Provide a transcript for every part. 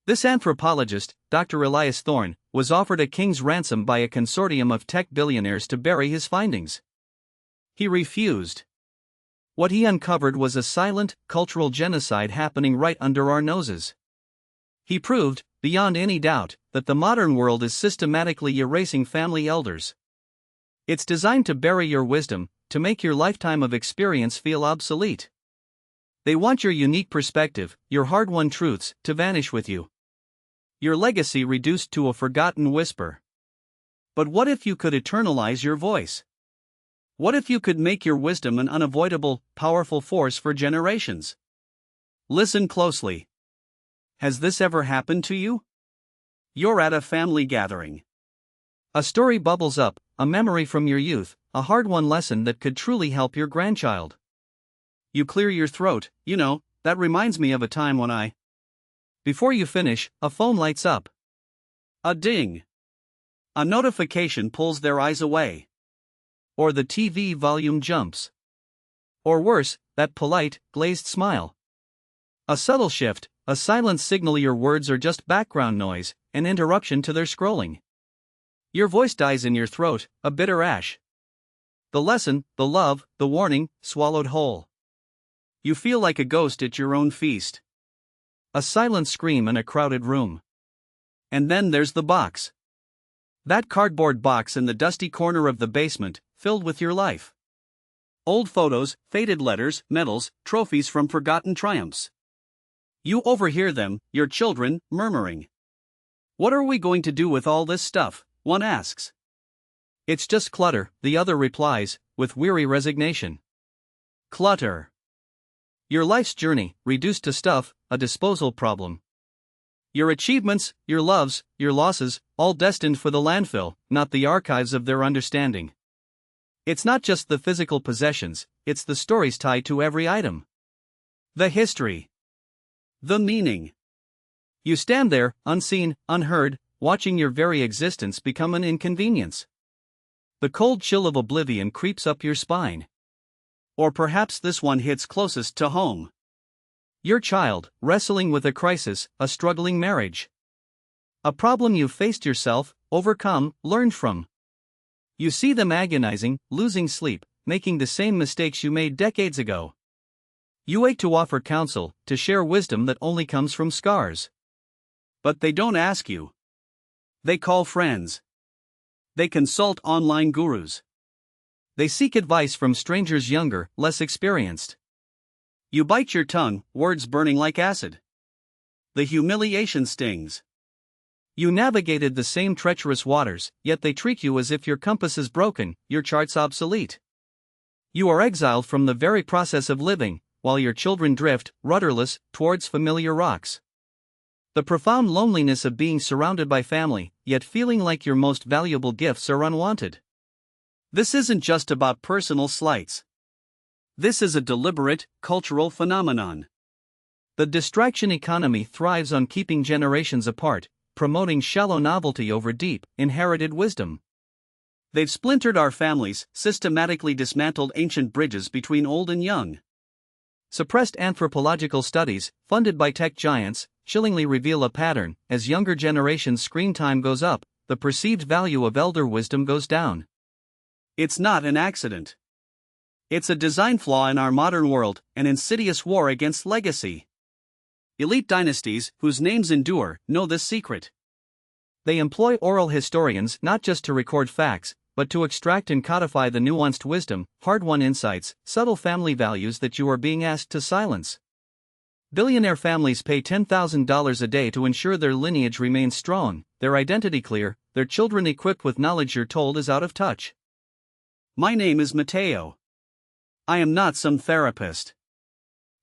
This anthropologist, Dr. Elias Thorne, was offered a king's ransom by a consortium of tech billionaires to bury his findings. He refused. What he uncovered was a silent, cultural genocide happening right under our noses. He proved, beyond any doubt, that the modern world is systematically erasing family elders. It's designed to bury your wisdom, to make your lifetime of experience feel obsolete. They want your unique perspective, your hard-won truths, to vanish with you. Your legacy reduced to a forgotten whisper. But what if you could eternalize your voice? What if you could make your wisdom an unavoidable, powerful force for generations? Listen closely. Has this ever happened to you? You're at a family gathering. A story bubbles up, a memory from your youth, a hard-won lesson that could truly help your grandchild. You clear your throat. That reminds me of a time when I. Before you finish, a phone lights up. A ding. A notification pulls their eyes away. Or the TV volume jumps. Or worse, that polite, glazed smile. A subtle shift, a silent signal your words are just background noise, an interruption to their scrolling. Your voice dies in your throat, a bitter ash. The lesson, the love, the warning, swallowed whole. You feel like a ghost at your own feast. A silent scream in a crowded room. And then there's the box. That cardboard box in the dusty corner of the basement, filled with your life. Old photos, faded letters, medals, trophies from forgotten triumphs. You overhear them, your children, murmuring. What are we going to do with all this stuff? One asks. It's just clutter, the other replies, with weary resignation. Clutter. Your life's journey, reduced to stuff, a disposal problem. Your achievements, your loves, your losses, all destined for the landfill, not the archives of their understanding. It's not just the physical possessions, it's the stories tied to every item. The history. The meaning. You stand there, unseen, unheard, watching your very existence become an inconvenience. The cold chill of oblivion creeps up your spine. Or perhaps this one hits closest to home. Your child, wrestling with a crisis, a struggling marriage. A problem you've faced yourself, overcome, learned from. You see them agonizing, losing sleep, making the same mistakes you made decades ago. You ache to offer counsel, to share wisdom that only comes from scars. But they don't ask you. They call friends. They consult online gurus. They seek advice from strangers younger, less experienced. You bite your tongue, words burning like acid. The humiliation stings. You navigated the same treacherous waters, yet they treat you as if your compass is broken, your charts obsolete. You are exiled from the very process of living, while your children drift, rudderless, towards familiar rocks. The profound loneliness of being surrounded by family, yet feeling like your most valuable gifts are unwanted. This isn't just about personal slights. This is a deliberate, cultural phenomenon. The distraction economy thrives on keeping generations apart, promoting shallow novelty over deep, inherited wisdom. They've splintered our families, systematically dismantled ancient bridges between old and young. Suppressed anthropological studies, funded by tech giants, chillingly reveal a pattern: as younger generations' screen time goes up, the perceived value of elder wisdom goes down. It's not an accident. It's a design flaw in our modern world, an insidious war against legacy. Elite dynasties, whose names endure, know this secret. They employ oral historians not just to record facts, but to extract and codify the nuanced wisdom, hard-won insights, subtle family values that you are being asked to silence. Billionaire families pay $10,000 a day to ensure their lineage remains strong, their identity clear, their children equipped with knowledge you're told is out of touch. My name is Matteo. I am not some therapist.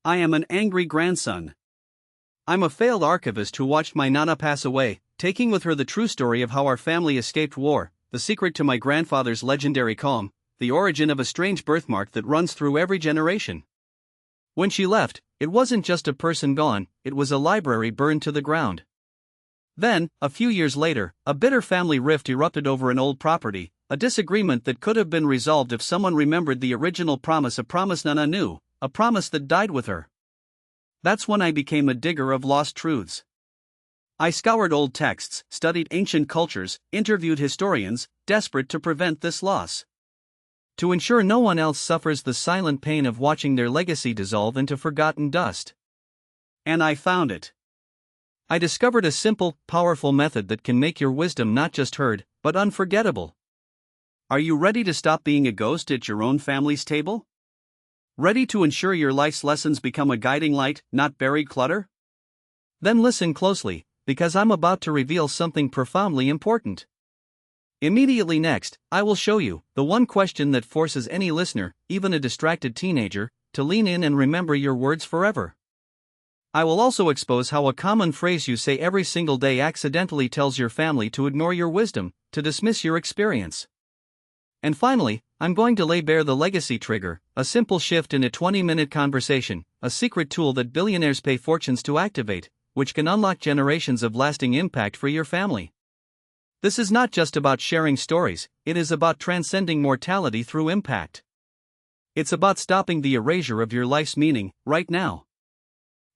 I am an angry grandson. I'm a failed archivist who watched my Nana pass away, taking with her the true story of how our family escaped war, the secret to my grandfather's legendary calm, the origin of a strange birthmark that runs through every generation. When she left, it wasn't just a person gone, it was a library burned to the ground. Then, a few years later, a bitter family rift erupted over an old property, a disagreement that could have been resolved if someone remembered the original promise, a promise Nana knew, a promise that died with her. That's when I became a digger of lost truths. I scoured old texts, studied ancient cultures, interviewed historians, desperate to prevent this loss. To ensure no one else suffers the silent pain of watching their legacy dissolve into forgotten dust. And I found it. I discovered a simple, powerful method that can make your wisdom not just heard, but unforgettable. Are you ready to stop being a ghost at your own family's table? Ready to ensure your life's lessons become a guiding light, not buried clutter? Then listen closely, because I'm about to reveal something profoundly important. Immediately next, I will show you the one question that forces any listener, even a distracted teenager, to lean in and remember your words forever. I will also expose how a common phrase you say every single day accidentally tells your family to ignore your wisdom, to dismiss your experience. And finally, I'm going to lay bare the legacy trigger, a simple shift in a 20-minute conversation, a secret tool that billionaires pay fortunes to activate, which can unlock generations of lasting impact for your family. This is not just about sharing stories, it is about transcending mortality through impact. It's about stopping the erasure of your life's meaning, right now.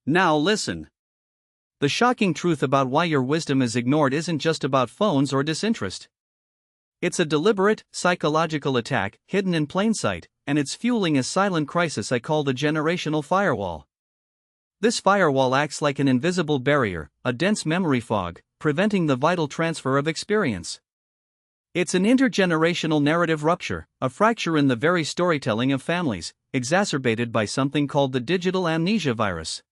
Now listen. The shocking truth about why your wisdom is ignored isn't just about phones or disinterest. It's a deliberate, psychological attack, hidden in plain sight, and it's fueling a silent crisis I call the generational firewall. This firewall acts like an invisible barrier, a dense memory fog, preventing the vital transfer of experience. It's an intergenerational narrative rupture, a fracture in the very storytelling of families, exacerbated by something called the digital amnesia virus.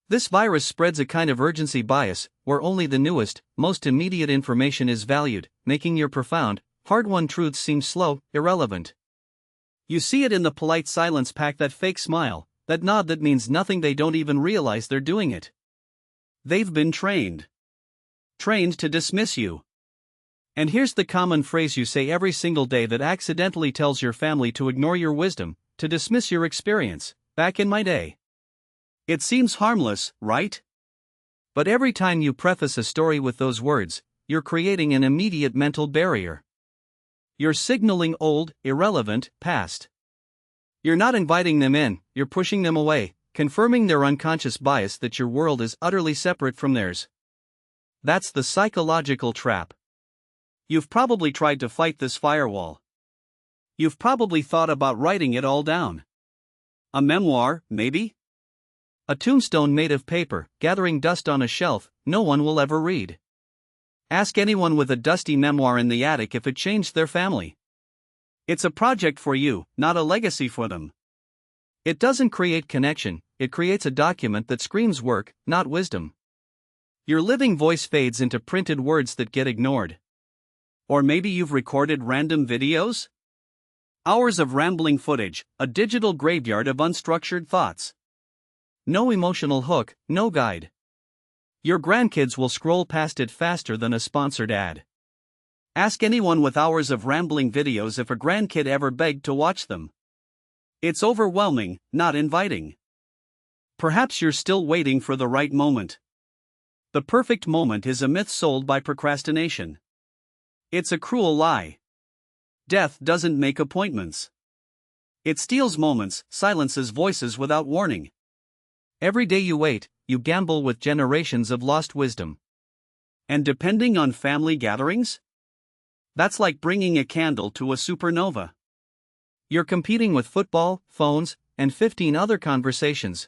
This virus spreads a kind of urgency bias, where only the newest, most immediate information is valued, making your profound, hard-won truths seem slow, irrelevant. You see it in the polite silence pack, that fake smile, that nod that means nothing. They don't even realize they're doing it. They've been trained to dismiss you. And here's the common phrase you say every single day that accidentally tells your family to ignore your wisdom, to dismiss your experience. Back in my day. It seems harmless, right? But every time you preface a story with those words, you're creating an immediate mental barrier. You're signaling old, irrelevant, past. You're not inviting them in, you're pushing them away, confirming their unconscious bias that your world is utterly separate from theirs. That's the psychological trap. You've probably tried to fight this firewall. You've probably thought about writing it all down. A memoir, maybe? A tombstone made of paper, gathering dust on a shelf no one will ever read. Ask anyone with a dusty memoir in the attic if it changed their family. It's a project for you, not a legacy for them. It doesn't create connection, it creates a document that screams work, not wisdom. Your living voice fades into printed words that get ignored. Or maybe you've recorded random videos? Hours of rambling footage, a digital graveyard of unstructured thoughts. No emotional hook, no guide. Your grandkids will scroll past it faster than a sponsored ad. Ask anyone with hours of rambling videos if a grandkid ever begged to watch them. It's overwhelming, not inviting. Perhaps you're still waiting for the right moment. The perfect moment is a myth sold by procrastination. It's a cruel lie. Death doesn't make appointments. It steals moments, silences voices without warning. Every day you wait, you gamble with generations of lost wisdom. And depending on family gatherings? That's like bringing a candle to a supernova. You're competing with football, phones, and 15 other conversations.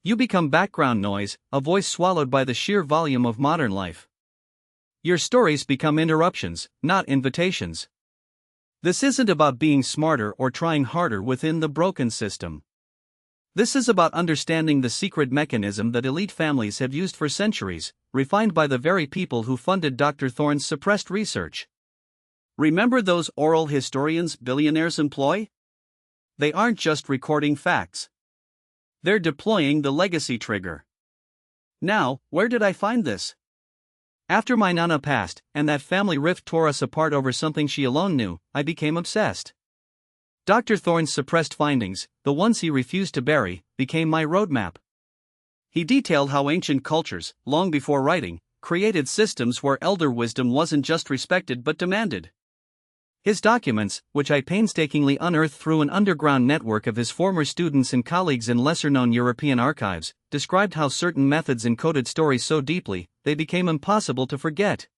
You become background noise, a voice swallowed by the sheer volume of modern life. Your stories become interruptions, not invitations. This isn't about being smarter or trying harder within the broken system. This is about understanding the secret mechanism that elite families have used for centuries, refined by the very people who funded Dr. Thorne's suppressed research. Remember those oral historians billionaires employ? They aren't just recording facts. They're deploying the legacy trigger. Now, where did I find this? After my nana passed, and that family rift tore us apart over something she alone knew, I became obsessed. Dr. Thorne's suppressed findings, the ones he refused to bury, became my roadmap. He detailed how ancient cultures, long before writing, created systems where elder wisdom wasn't just respected but demanded. His documents, which I painstakingly unearthed through an underground network of his former students and colleagues in lesser-known European archives, described how certain methods encoded stories so deeply, they became impossible to forget.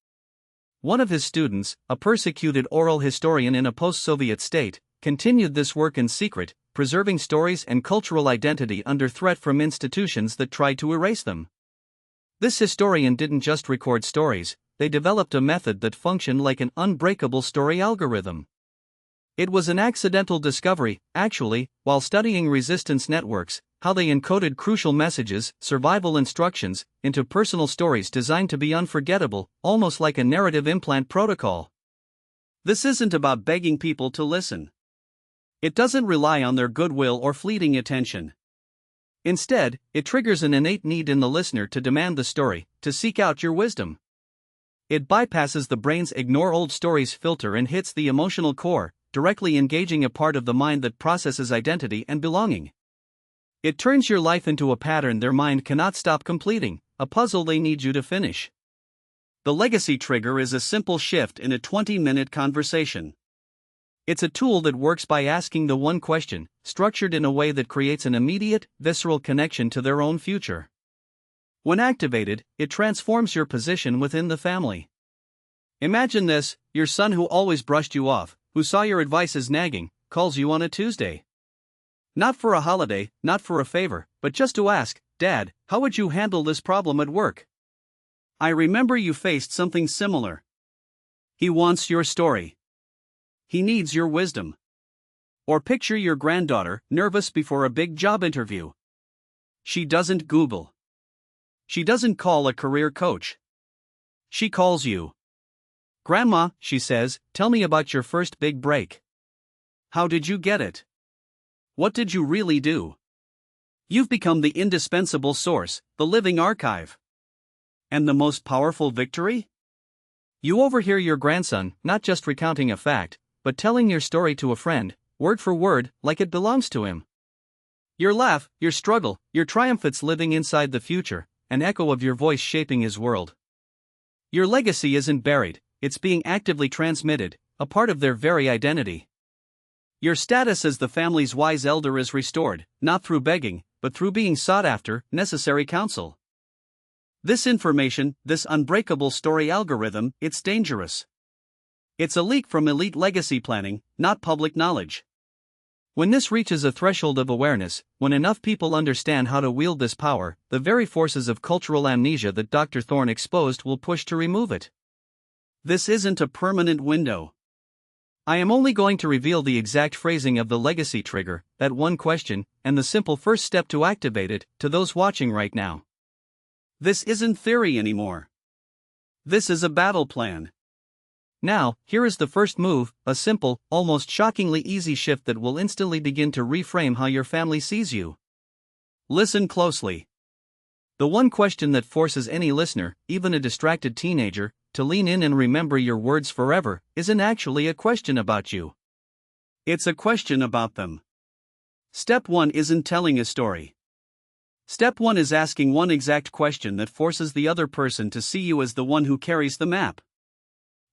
One of his students, a persecuted oral historian in a post-Soviet state, continued this work in secret, preserving stories and cultural identity under threat from institutions that tried to erase them. This historian didn't just record stories, they developed a method that functioned like an unbreakable story algorithm. It was an accidental discovery, actually, while studying resistance networks, how they encoded crucial messages, survival instructions, into personal stories designed to be unforgettable, almost like a narrative implant protocol. This isn't about begging people to listen. It doesn't rely on their goodwill or fleeting attention. Instead, it triggers an innate need in the listener to demand the story, to seek out your wisdom. It bypasses the brain's ignore old stories filter and hits the emotional core, directly engaging a part of the mind that processes identity and belonging. It turns your life into a pattern their mind cannot stop completing, a puzzle they need you to finish. The legacy trigger is a simple shift in a 20-minute conversation. It's a tool that works by asking the one question, structured in a way that creates an immediate, visceral connection to their own future. When activated, it transforms your position within the family. Imagine this: your son who always brushed you off, who saw your advice as nagging, calls you on a Tuesday. Not for a holiday, not for a favor, but just to ask, "Dad, how would you handle this problem at work? I remember you faced something similar." He wants your story. He needs your wisdom. Or picture your granddaughter, nervous before a big job interview. She doesn't Google. She doesn't call a career coach. She calls you. "Grandma," she says, "tell me about your first big break. How did you get it? What did you really do?" You've become the indispensable source, the living archive. And the most powerful victory? You overhear your grandson, not just recounting a fact, but telling your story to a friend, word for word, like it belongs to him. Your laugh, your struggle, your triumph, it's living inside the future, an echo of your voice shaping his world. Your legacy isn't buried, it's being actively transmitted, a part of their very identity. Your status as the family's wise elder is restored, not through begging, but through being sought after, necessary counsel. This information, this unbreakable story algorithm, it's dangerous. It's a leak from elite legacy planning, not public knowledge. When this reaches a threshold of awareness, when enough people understand how to wield this power, the very forces of cultural amnesia that Dr. Thorne exposed will push to remove it. This isn't a permanent window. I am only going to reveal the exact phrasing of the legacy trigger, that one question, and the simple first step to activate it, to those watching right now. This isn't theory anymore. This is a battle plan. Now, here is the first move, a simple, almost shockingly easy shift that will instantly begin to reframe how your family sees you. Listen closely. The one question that forces any listener, even a distracted teenager, to lean in and remember your words forever, isn't actually a question about you. It's a question about them. Step 1 isn't telling a story. Step 1 is asking one exact question that forces the other person to see you as the one who carries the map.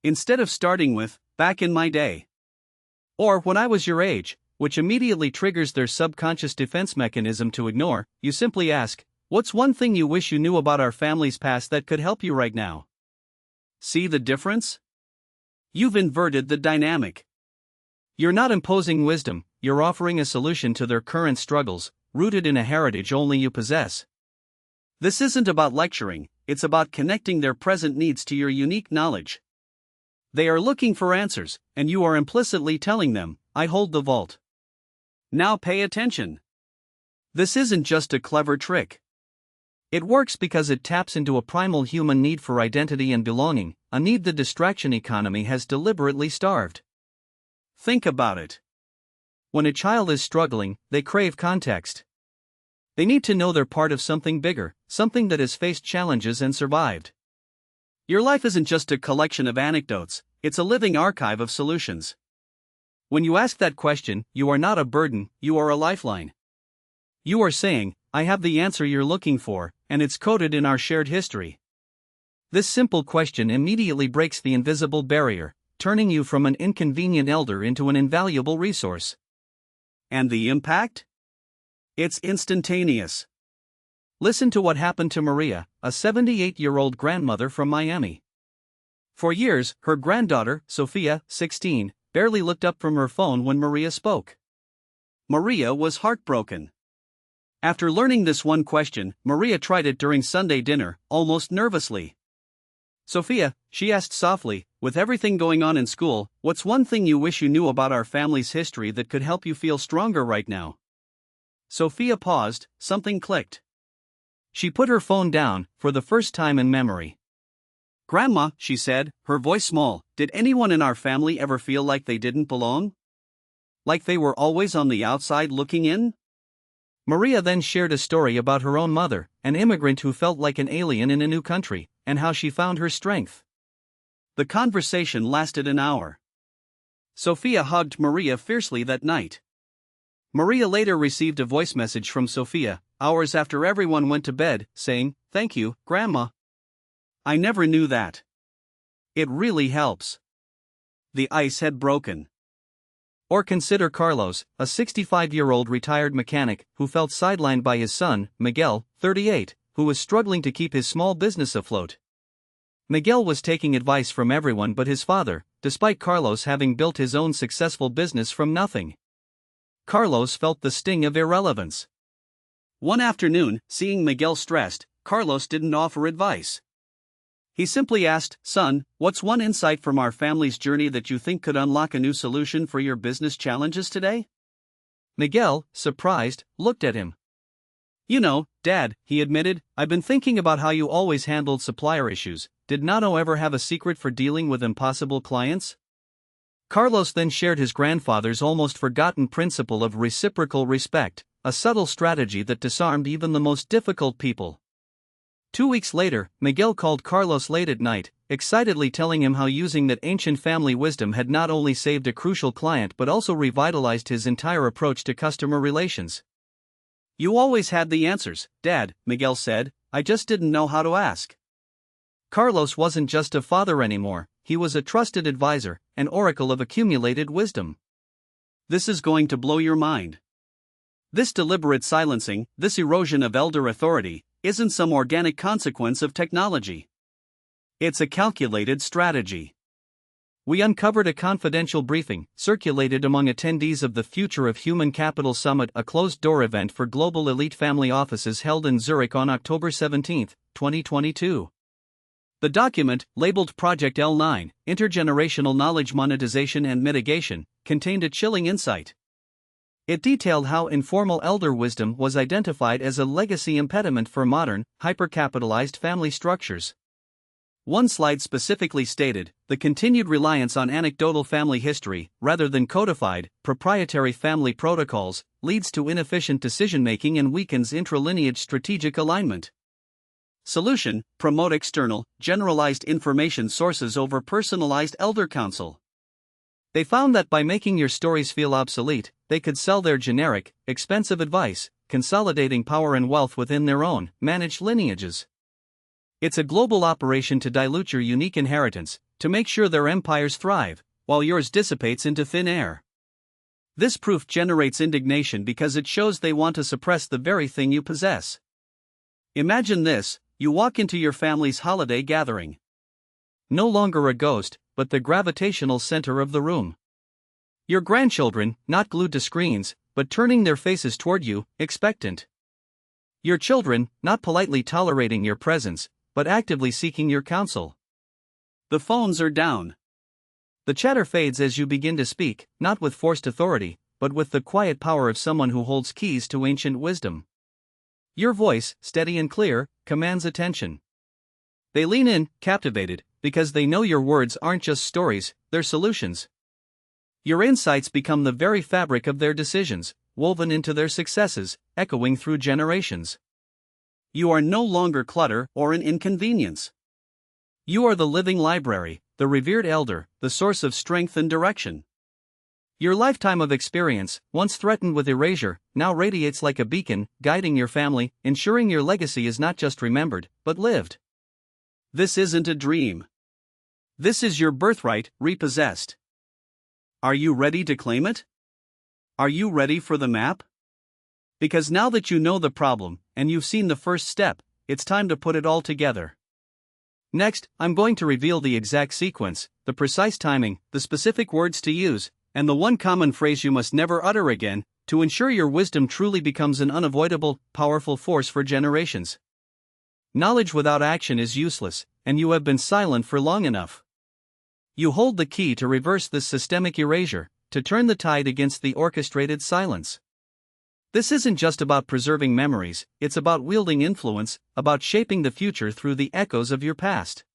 Instead of starting with, "back in my day," or "when I was your age," which immediately triggers their subconscious defense mechanism to ignore, you simply ask, "What's one thing you wish you knew about our family's past that could help you right now?" See the difference? You've inverted the dynamic. You're not imposing wisdom, you're offering a solution to their current struggles, rooted in a heritage only you possess. This isn't about lecturing, it's about connecting their present needs to your unique knowledge. They are looking for answers, and you are implicitly telling them, "I hold the vault. Now pay attention." This isn't just a clever trick. It works because it taps into a primal human need for identity and belonging, a need the distraction economy has deliberately starved. Think about it. When a child is struggling, they crave context. They need to know they're part of something bigger, something that has faced challenges and survived. Your life isn't just a collection of anecdotes, it's a living archive of solutions. When you ask that question, you are not a burden, you are a lifeline. You are saying, "I have the answer you're looking for, and it's coded in our shared history." This simple question immediately breaks the invisible barrier, turning you from an inconvenient elder into an invaluable resource. And the impact? It's instantaneous. Listen to what happened to Maria, a 78-year-old grandmother from Miami. For years, her granddaughter, Sophia, 16, barely looked up from her phone when Maria spoke. Maria was heartbroken. After learning this one question, Maria tried it during Sunday dinner, almost nervously. "Sophia," she asked softly, "with everything going on in school, what's one thing you wish you knew about our family's history that could help you feel stronger right now?" Sophia paused, something clicked. She put her phone down, for the first time in memory. "Grandma," she said, her voice small, "did anyone in our family ever feel like they didn't belong? Like they were always on the outside looking in?" Maria then shared a story about her own mother, an immigrant who felt like an alien in a new country, and how she found her strength. The conversation lasted an hour. Sophia hugged Maria fiercely that night. Maria later received a voice message from Sophia, hours after everyone went to bed, saying, "Thank you, Grandma. I never knew that. It really helps." The ice had broken. Or consider Carlos, a 65-year-old retired mechanic who felt sidelined by his son, Miguel, 38, who was struggling to keep his small business afloat. Miguel was taking advice from everyone but his father, despite Carlos having built his own successful business from nothing. Carlos felt the sting of irrelevance. One afternoon, seeing Miguel stressed, Carlos didn't offer advice. He simply asked, "Son, what's one insight from our family's journey that you think could unlock a new solution for your business challenges today?" Miguel, surprised, looked at him. "You know, Dad," he admitted, "I've been thinking about how you always handled supplier issues. Did Nato ever have a secret for dealing with impossible clients?" Carlos then shared his grandfather's almost forgotten principle of reciprocal respect, a subtle strategy that disarmed even the most difficult people. 2 weeks later, Miguel called Carlos late at night, excitedly telling him how using that ancient family wisdom had not only saved a crucial client but also revitalized his entire approach to customer relations. "You always had the answers, Dad," Miguel said, "I just didn't know how to ask." Carlos wasn't just a father anymore, he was a trusted advisor, an oracle of accumulated wisdom. This is going to blow your mind. This deliberate silencing, this erosion of elder authority, isn't some organic consequence of technology. It's a calculated strategy. We uncovered a confidential briefing, circulated among attendees of the Future of Human Capital Summit, a closed-door event for global elite family offices held in Zurich on October 17, 2022. The document, labeled Project L9, Intergenerational Knowledge Monetization and Mitigation, contained a chilling insight. It detailed how informal elder wisdom was identified as a legacy impediment for modern, hyper-capitalized family structures. One slide specifically stated, the continued reliance on anecdotal family history, rather than codified, proprietary family protocols, leads to inefficient decision-making and weakens intralineage strategic alignment. Solution: promote external, generalized information sources over personalized elder counsel. They found that by making your stories feel obsolete, they could sell their generic, expensive advice, consolidating power and wealth within their own, managed lineages. It's a global operation to dilute your unique inheritance, to make sure their empires thrive, while yours dissipates into thin air. This proof generates indignation because it shows they want to suppress the very thing you possess. Imagine this: you walk into your family's holiday gathering. No longer a ghost, but the gravitational center of the room. Your grandchildren, not glued to screens, but turning their faces toward you, expectant. Your children, not politely tolerating your presence, but actively seeking your counsel. The phones are down. The chatter fades as you begin to speak, not with forced authority, but with the quiet power of someone who holds keys to ancient wisdom. Your voice, steady and clear, commands attention. They lean in, captivated, because they know your words aren't just stories, they're solutions. Your insights become the very fabric of their decisions, woven into their successes, echoing through generations. You are no longer clutter or an inconvenience. You are the living library, the revered elder, the source of strength and direction. Your lifetime of experience, once threatened with erasure, now radiates like a beacon, guiding your family, ensuring your legacy is not just remembered, but lived. This isn't a dream. This is your birthright, repossessed. Are you ready to claim it? Are you ready for the map? Because now that you know the problem, and you've seen the first step, it's time to put it all together. Next, I'm going to reveal the exact sequence, the precise timing, the specific words to use, and the one common phrase you must never utter again, to ensure your wisdom truly becomes an unavoidable, powerful force for generations. Knowledge without action is useless, and you have been silent for long enough. You hold the key to reverse this systemic erasure, to turn the tide against the orchestrated silence. This isn't just about preserving memories, it's about wielding influence, about shaping the future through the echoes of your past.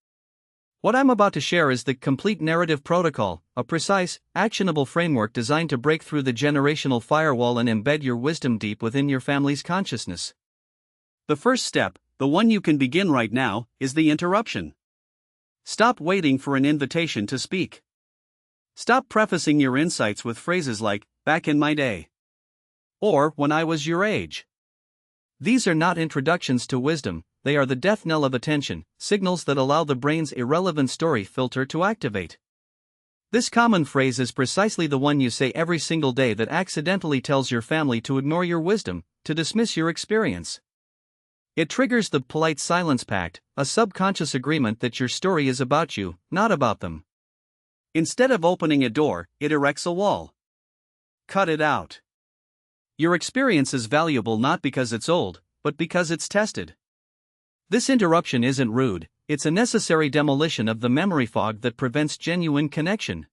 What I'm about to share is the complete narrative protocol, a precise, actionable framework designed to break through the generational firewall and embed your wisdom deep within your family's consciousness. The first step, the one you can begin right now, is the interruption. Stop waiting for an invitation to speak. Stop prefacing your insights with phrases like, back in my day, or when I was your age. These are not introductions to wisdom, they are the death knell of attention, signals that allow the brain's irrelevant story filter to activate. This common phrase is precisely the one you say every single day that accidentally tells your family to ignore your wisdom, to dismiss your experience. It triggers the polite silence pact, a subconscious agreement that your story is about you, not about them. Instead of opening a door, it erects a wall. Cut it out. Your experience is valuable not because it's old, but because it's tested. This interruption isn't rude, it's a necessary demolition of the memory fog that prevents genuine connection.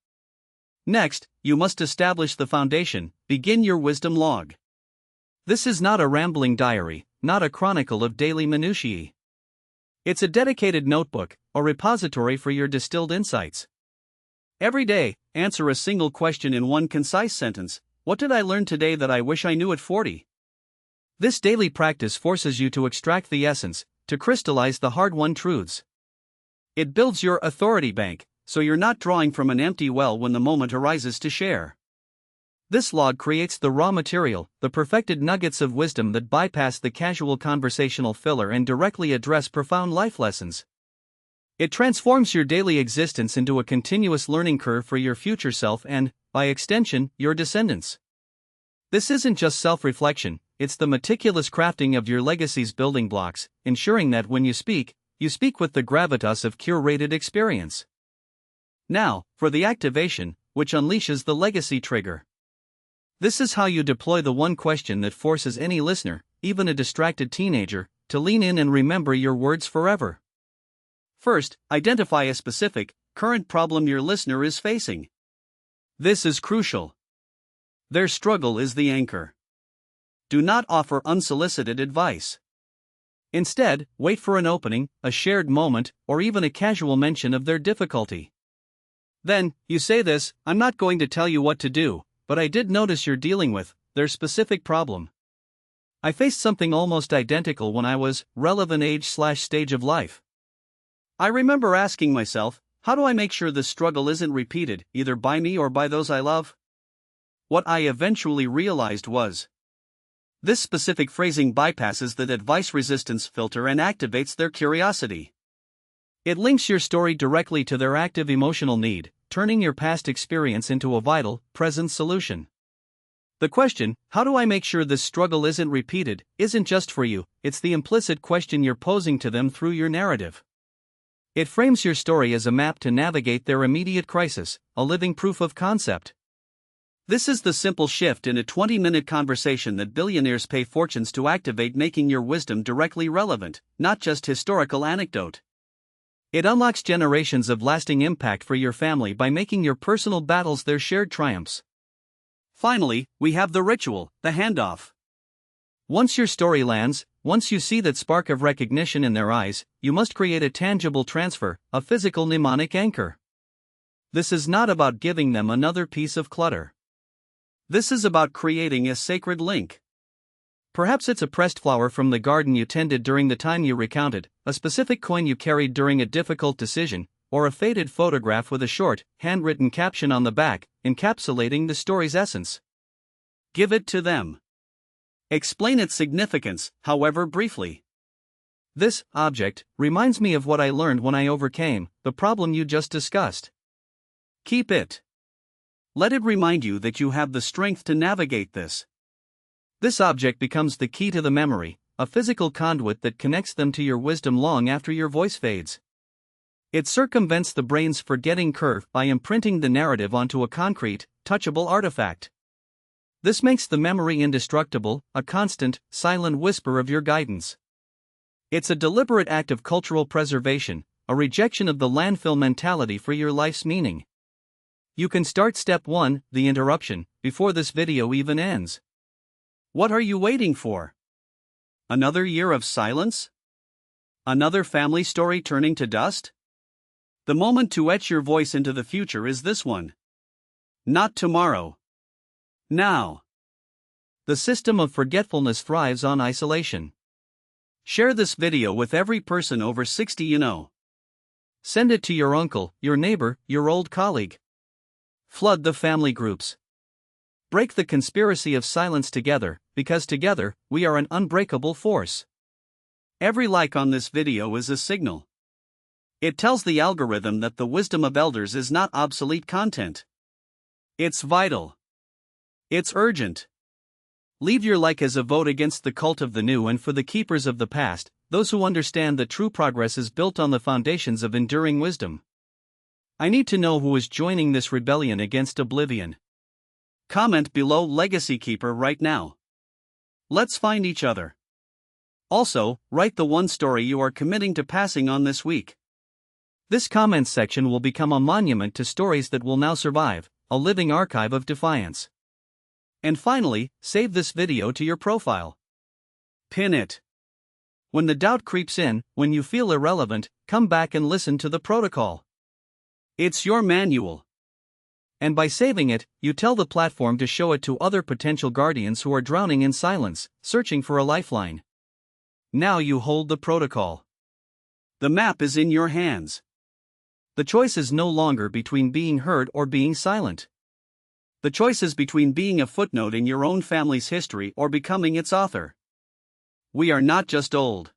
Next, you must establish the foundation, begin your wisdom log. This is not a rambling diary, not a chronicle of daily minutiae. It's a dedicated notebook, a repository for your distilled insights. Every day, answer a single question in one concise sentence. What did I learn today that I wish I knew at 40? This daily practice forces you to extract the essence, to crystallize the hard-won truths. It builds your authority bank, so you're not drawing from an empty well when the moment arises to share. This log creates the raw material, the perfected nuggets of wisdom that bypass the casual conversational filler and directly address profound life lessons. It transforms your daily existence into a continuous learning curve for your future self and, by extension, your descendants. This isn't just self-reflection, it's the meticulous crafting of your legacy's building blocks, ensuring that when you speak with the gravitas of curated experience. Now, for the activation, which unleashes the legacy trigger. This is how you deploy the one question that forces any listener, even a distracted teenager, to lean in and remember your words forever. First, identify a specific, current problem your listener is facing. This is crucial. Their struggle is the anchor. Do not offer unsolicited advice. Instead, wait for an opening, a shared moment, or even a casual mention of their difficulty. Then, you say this: I'm not going to tell you what to do, but I did notice you're dealing with their specific problem. I faced something almost identical when I was relevant age/stage of life. I remember asking myself, how do I make sure this struggle isn't repeated, either by me or by those I love? What I eventually realized was, this specific phrasing bypasses the advice resistance filter and activates their curiosity. It links your story directly to their active emotional need, turning your past experience into a vital, present solution. The question, how do I make sure this struggle isn't repeated, isn't just for you, it's the implicit question you're posing to them through your narrative. It frames your story as a map to navigate their immediate crisis, a living proof of concept. This is the simple shift in a 20-minute conversation that billionaires pay fortunes to activate, making your wisdom directly relevant, not just historical anecdote. It unlocks generations of lasting impact for your family by making your personal battles their shared triumphs. Finally, we have the ritual, the handoff. Once your story lands, once you see that spark of recognition in their eyes, you must create a tangible transfer, a physical mnemonic anchor. This is not about giving them another piece of clutter. This is about creating a sacred link. Perhaps it's a pressed flower from the garden you tended during the time you recounted, a specific coin you carried during a difficult decision, or a faded photograph with a short, handwritten caption on the back, encapsulating the story's essence. Give it to them. Explain its significance, however briefly. This object reminds me of what I learned when I overcame the problem you just discussed. Keep it. Let it remind you that you have the strength to navigate this. This object becomes the key to the memory, a physical conduit that connects them to your wisdom long after your voice fades. It circumvents the brain's forgetting curve by imprinting the narrative onto a concrete, touchable artifact. This makes the memory indestructible, a constant, silent whisper of your guidance. It's a deliberate act of cultural preservation, a rejection of the landfill mentality for your life's meaning. You can start step 1, the interruption, before this video even ends. What are you waiting for? Another year of silence? Another family story turning to dust? The moment to etch your voice into the future is this one. Not tomorrow. Now. The system of forgetfulness thrives on isolation. Share this video with every person over 60 you know. Send it to your uncle, your neighbor, your old colleague. Flood the family groups. Break the conspiracy of silence together, because together, we are an unbreakable force. Every like on this video is a signal. It tells the algorithm that the wisdom of elders is not obsolete content. It's vital. It's urgent. Leave your like as a vote against the cult of the new and for the keepers of the past, those who understand that true progress is built on the foundations of enduring wisdom. I need to know who is joining this rebellion against oblivion. Comment below Legacy Keeper right now. Let's find each other. Also, write the one story you are committing to passing on this week. This comments section will become a monument to stories that will now survive, a living archive of defiance. And finally, save this video to your profile. Pin it. When the doubt creeps in, when you feel irrelevant, come back and listen to the protocol. It's your manual. And by saving it, you tell the platform to show it to other potential guardians who are drowning in silence, searching for a lifeline. Now you hold the protocol. The map is in your hands. The choice is no longer between being heard or being silent. The choice is between being a footnote in your own family's history or becoming its author. We are not just old.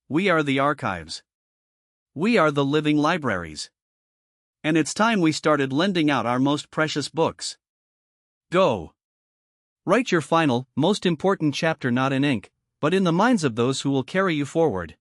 We are the archives. We are the living libraries. And it's time we started lending out our most precious books. Go. Write your final, most important chapter not in ink, but in the minds of those who will carry you forward.